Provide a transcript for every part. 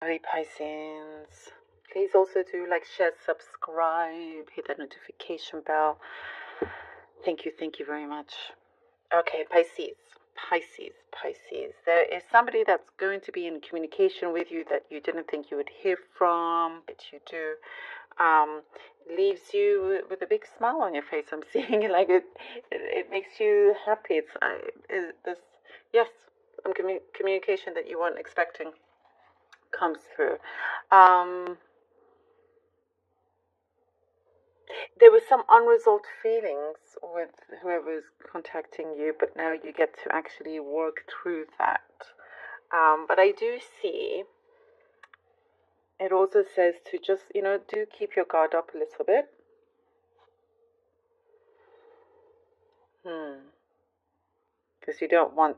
Early Pisces. Please also do like, share, subscribe, hit that notification bell. Thank you very much. Okay, Pisces. Pisces. There is somebody that's going to be in communication with you that you didn't think you would hear from, but you do. Leaves you with a big smile on your face. I'm seeing it, like it makes you happy. Yes, some communication that you weren't expecting comes through. There was some unresolved feelings with whoever's contacting you, but now you get to actually work through that. But I do see, it also says to just, do keep your guard up a little bit. Because you don't want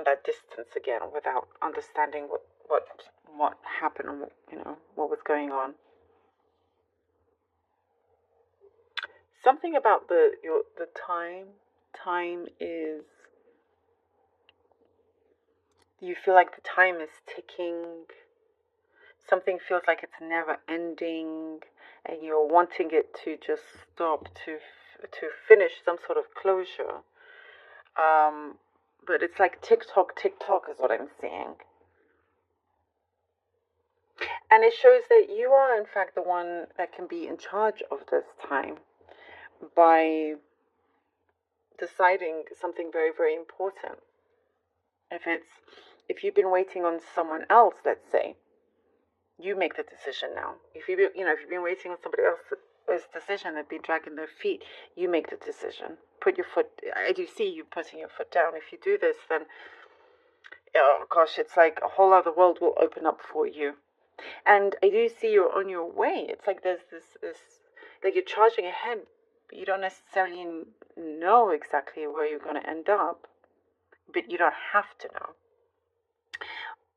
that distance again without understanding what happened and what was going on. Something about the time. Time is, you feel like the time is ticking. Something feels like it's never ending, and you're wanting it to just stop, to finish some sort of closure. But it's like tick tock is what I'm seeing. And it shows that you are, in fact, the one that can be in charge of this time by deciding something very, very important. If you've been waiting on someone else, let's say, you make the decision now. If you've been waiting on somebody else's decision and been dragging their feet, you make the decision. Put your foot. I do see you putting your foot down. If you do this, then, oh gosh, it's like a whole other world will open up for you. And I do see you're on your way. It's like there's this like you're charging ahead, but you don't necessarily know exactly where you're going to end up. But you don't have to know.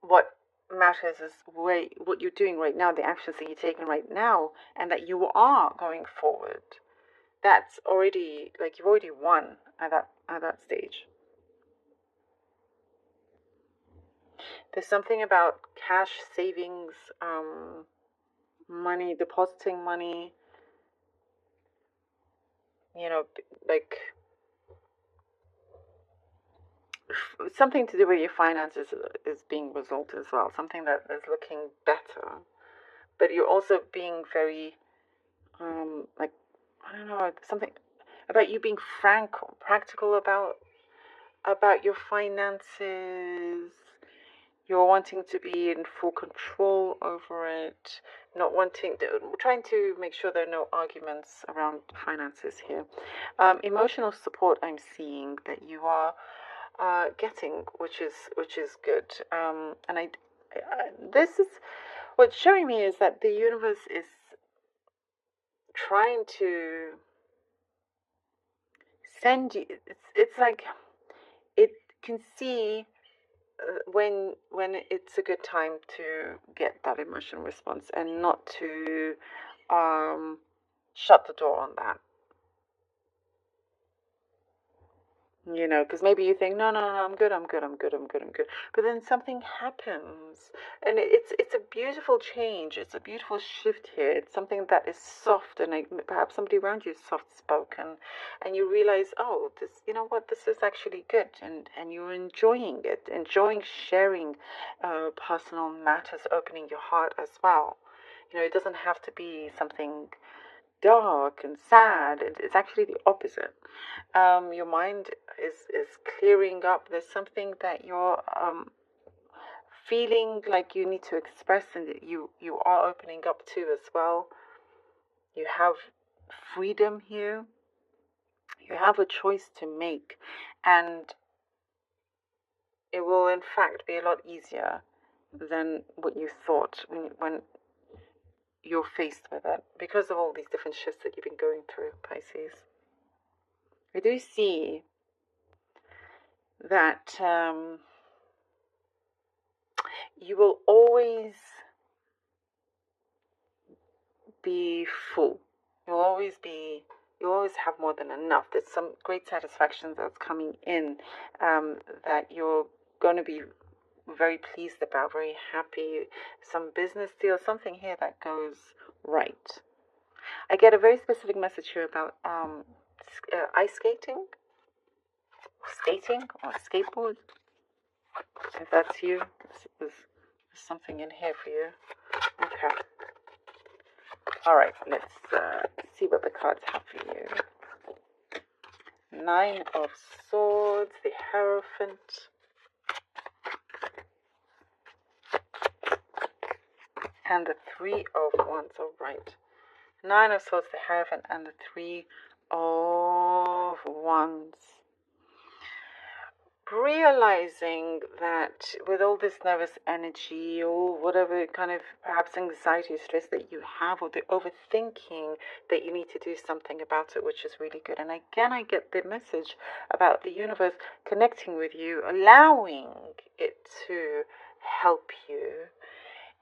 What matters is what you're doing right now, the actions that you're taking right now, and that you are going forward. That's already, like, you've already won at that stage. There's something about cash savings, money, depositing money, like something to do with your finances is being resolved as well. Something that is looking better, but you're also being very, like, I don't know, something about you being frank, practical about your finances. You're wanting to be in full control over it, trying to make sure there are no arguments around finances here. Emotional support, I'm seeing that you are getting, which is good. And this is what's showing me is that the universe is trying to send you. It's like it can see when it's a good time to get that emotional response and not to shut the door on that. Because maybe you think, no, I'm good. But then something happens, and it's a beautiful change. It's a beautiful shift here. It's something that is soft, and perhaps somebody around you is soft spoken, and you realize, oh, this is actually good, and you're enjoying it, enjoying sharing personal matters, opening your heart as well. It doesn't have to be something dark and sad. It's actually the opposite. Your mind is clearing up. There's something that you're feeling like you need to express, and that you are opening up to as well. You have freedom here. You have a choice to make, and it will in fact be a lot easier than what you thought when you're faced with it, because of all these different shifts that you've been going through, Pisces. I do see that you will always be full. You'll always have more than enough. There's some great satisfaction that's coming in, that you're going to be very pleased about, very happy. Some business deal, something here that goes right. I get a very specific message here about ice skating, or skateboard. If that's you, there's something in here for you. Okay. All right, let's see what the cards have for you. 9 of Swords, the Hierophant, and the 3 of Wands. All right. 9 of Swords, the Hierophant, and the 3 of Wands. Realizing that with all this nervous energy or whatever kind of perhaps anxiety or stress that you have, or the overthinking, that you need to do something about it, which is really good. And again, I get the message about the universe connecting with you, allowing it to help you,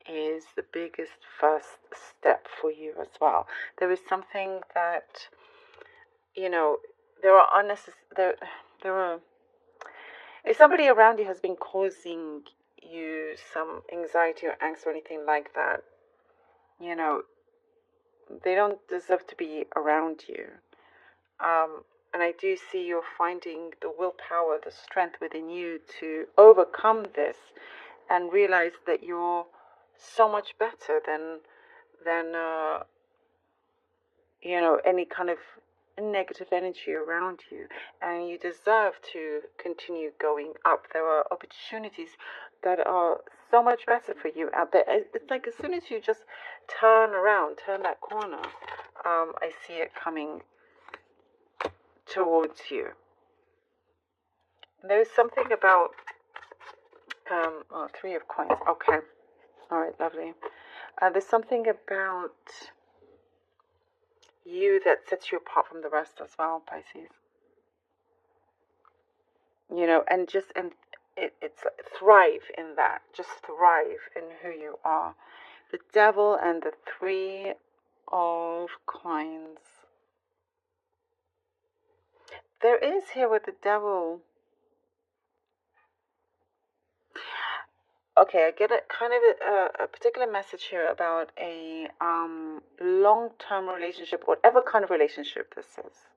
is the biggest first step for you as well. There is something that, there are unnecessary, there are, if somebody around you has been causing you some anxiety or angst or anything like that, they don't deserve to be around you. And I do see you're finding the willpower, the strength within you to overcome this and realize that you're so much better than any kind of negative energy around you, and you deserve to continue going up. There are opportunities that are so much better for you out there. It's like as soon as you just turn that corner, I see it coming towards you. There's something about 3 of Coins. Okay, all right, lovely. There's something about you that sets you apart from the rest as well, Pisces. It's thrive in that. Just thrive in who you are. The Devil and the 3 of Coins. There is here with the Devil. Okay, I get a particular message here about a long-term relationship, whatever kind of relationship this is.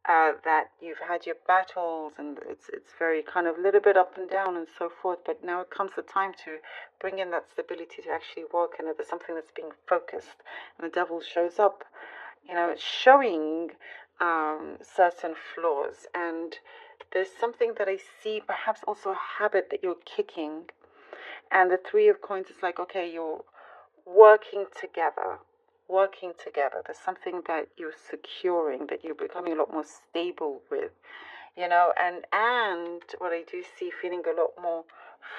That you've had your battles, and it's very kind of a little bit up and down and so forth, but now it comes the time to bring in that stability to actually work, and there's something that's being focused, and the Devil shows up, showing certain flaws, and there's something that I see, perhaps also a habit that you're kicking, and the 3 of Coins is like, okay, you're working together. There's something that you're securing, that you're becoming a lot more stable with, and what I do see, feeling a lot more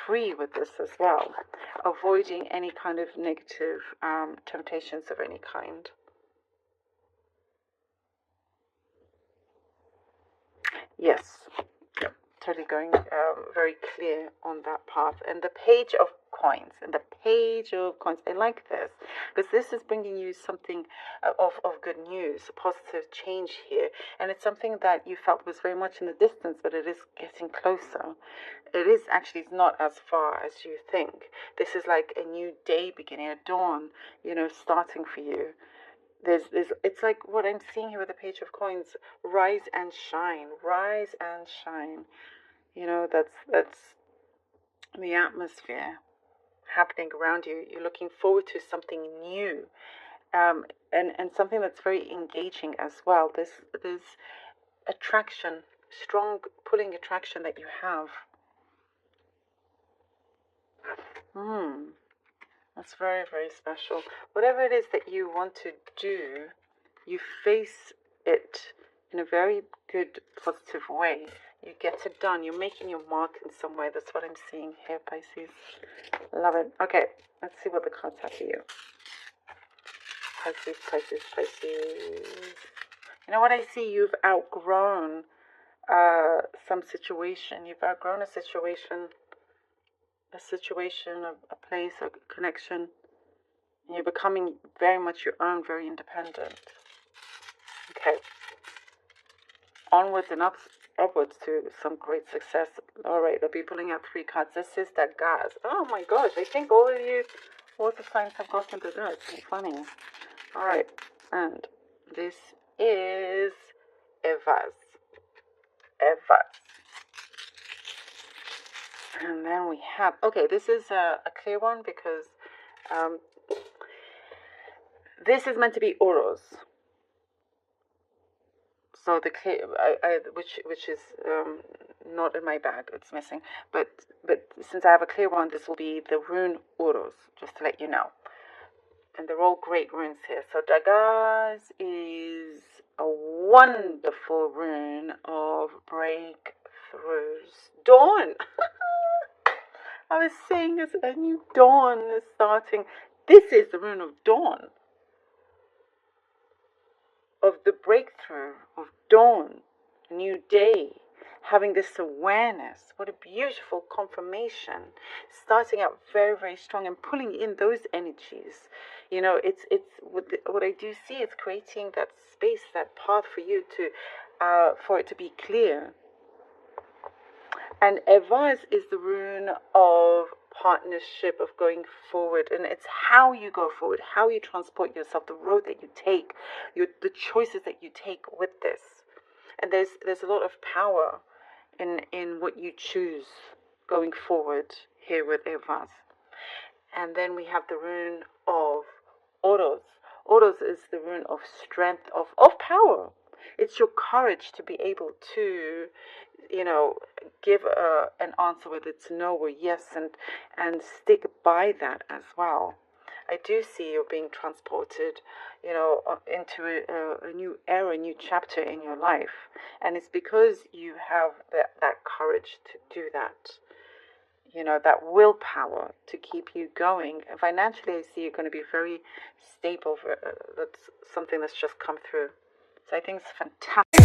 free with this as well, avoiding any kind of negative temptations of any kind. Yes, totally going very clear on that path. And the Page of Coins, I like this, because this is bringing you something of good news, a positive change here, and it's something that you felt was very much in the distance, but it is getting closer. It is actually, it's not as far as you think. This is like a new day beginning, a dawn, starting for you. It's like what I'm seeing here with the Page of Coins: rise and shine. That's the atmosphere happening around you. You're looking forward to something new, and something that's very engaging as well. There's attraction, strong pulling attraction that you have. That's very, very special. Whatever it is that you want to do, you face it in a very good, positive way. You get it done. You're making your mark in some way. That's what I'm seeing here, Pisces. Love it. Okay, let's see what the cards have for you. Pisces. You know what I see? You've outgrown some situation. You've outgrown a situation, a place, a connection. And you're becoming very much your own, very independent. Okay. Onwards and upwards to some great success. All right, I'll be pulling out 3 cards. This is the gas. Oh my gosh, I think all of you water signs have gotten to that. It's funny. All right, and this is Evas. And then we have, okay, this is a clear one because this is meant to be Oros. So the clear, which is not in my bag, it's missing. But since I have a clear one, this will be the rune Oros, just to let you know. And they're all great runes here. So Dagas is a wonderful rune of breakthroughs. Dawn! I was saying as a new dawn is starting. This is the rune of dawn. Of the breakthrough, of dawn, a new day, having this awareness. What a beautiful confirmation. Starting out very, very strong and pulling in those energies. You know, it's what I do see. It's creating that space, that path for you to, for it to be clear. And Evas is the rune of partnership, of going forward, and it's how you go forward, how you transport yourself, the road that you take, the choices that you take with this. And there's a lot of power in what you choose going forward here with Evas. And then we have the rune of Oros. Oros is the rune of strength, of power. It's your courage to be able to, you know, give an answer, whether it's no or yes, and stick by that as well. I do see you being transported, you know, into a new era, a new chapter in your life. And it's because you have that courage to do that. You know, that willpower to keep you going. And financially, I see you're going to be very stable. That's something that's just come through. So I think it's fantastic.